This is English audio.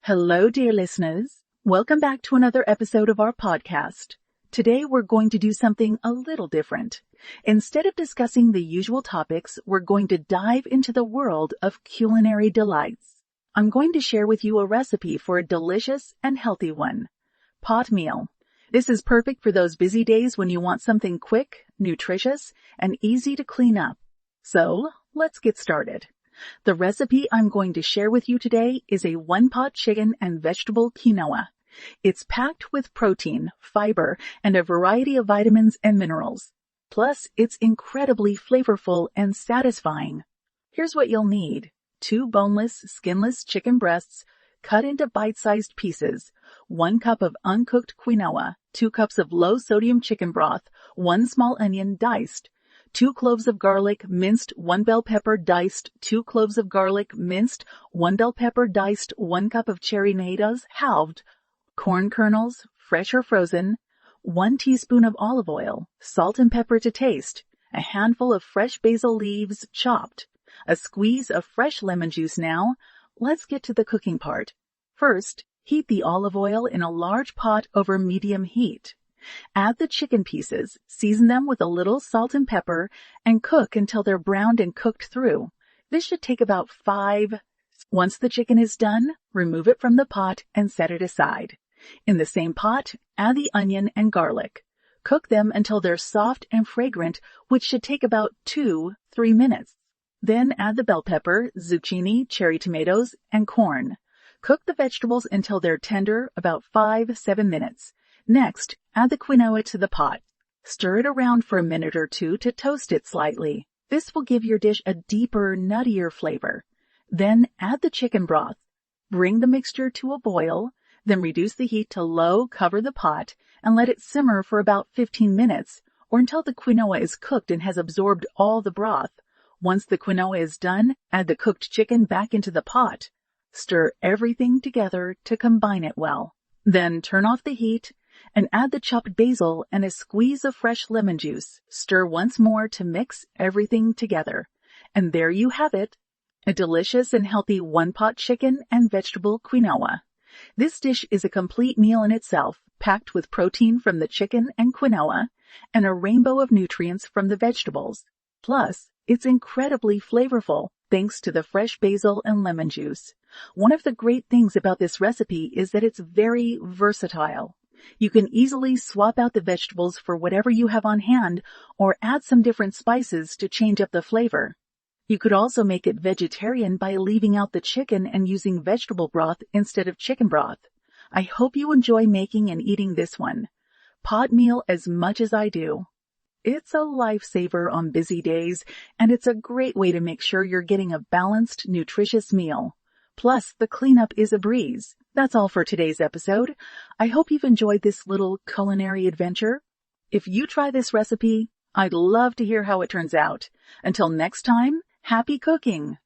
Hello, dear listeners. Welcome back to another episode of our podcast. Today, we're going to do something a little different. Instead of discussing the usual topics, we're going to dive into the world of culinary delights. I'm going to share with you a recipe for a delicious and healthy one. Pot meal. This is perfect for those busy days when you want something quick, nutritious, and easy to clean up. So, let's get started. The recipe I'm going to share with you today is a one-pot chicken and vegetable quinoa. It's packed with protein, fiber, and a variety of vitamins and minerals. Plus, it's incredibly flavorful and satisfying. Here's what you'll need. 2 boneless, skinless chicken breasts cut into bite-sized pieces, 1 cup of uncooked quinoa, 2 cups of low-sodium chicken broth, 1 small onion diced, 2 cloves of garlic minced, 1 bell pepper diced, 2 cloves of garlic minced, 1 bell pepper diced, 1 cup of cherry tomatoes halved, corn kernels, fresh or frozen, 1 teaspoon of olive oil, salt and pepper to taste, a handful of fresh basil leaves chopped, a squeeze of fresh lemon juice. Now, let's get to the cooking part. First, heat the olive oil in a large pot over medium heat. Add the chicken pieces, season them with a little salt and pepper, and cook until they're browned and cooked through. This should take about 5. Once the chicken is done, remove it from the pot and set it aside. In the same pot, add the onion and garlic. Cook them until they're soft and fragrant, which should take about 2-3 minutes. Then add the bell pepper, zucchini, cherry tomatoes, and corn. Cook the vegetables until they're tender, about 5-7 minutes. Next, add the quinoa to the pot. Stir it around for a minute or 2 to toast it slightly. This will give your dish a deeper, nuttier flavor. Then add the chicken broth. Bring the mixture to a boil, then reduce the heat to low, cover the pot, and let it simmer for about 15 minutes, or until the quinoa is cooked and has absorbed all the broth. Once the quinoa is done, add the cooked chicken back into the pot. Stir everything together to combine it well. Then turn off the heat and add the chopped basil and a squeeze of fresh lemon juice. Stir once more to mix everything together. And there you have it, a delicious and healthy one-pot chicken and vegetable quinoa. This dish is a complete meal in itself, packed with protein from the chicken and quinoa, and a rainbow of nutrients from the vegetables. Plus, it's incredibly flavorful, thanks to the fresh basil and lemon juice. One of the great things about this recipe is that it's very versatile. You can easily swap out the vegetables for whatever you have on hand or add some different spices to change up the flavor. You could also make it vegetarian by leaving out the chicken and using vegetable broth instead of chicken broth. I hope you enjoy making and eating this one. Pot meal as much as I do. It's a lifesaver on busy days, and it's a great way to make sure you're getting a balanced, nutritious meal. Plus, the cleanup is a breeze. That's all for today's episode. I hope you've enjoyed this little culinary adventure. If you try this recipe, I'd love to hear how it turns out. Until next time, happy cooking!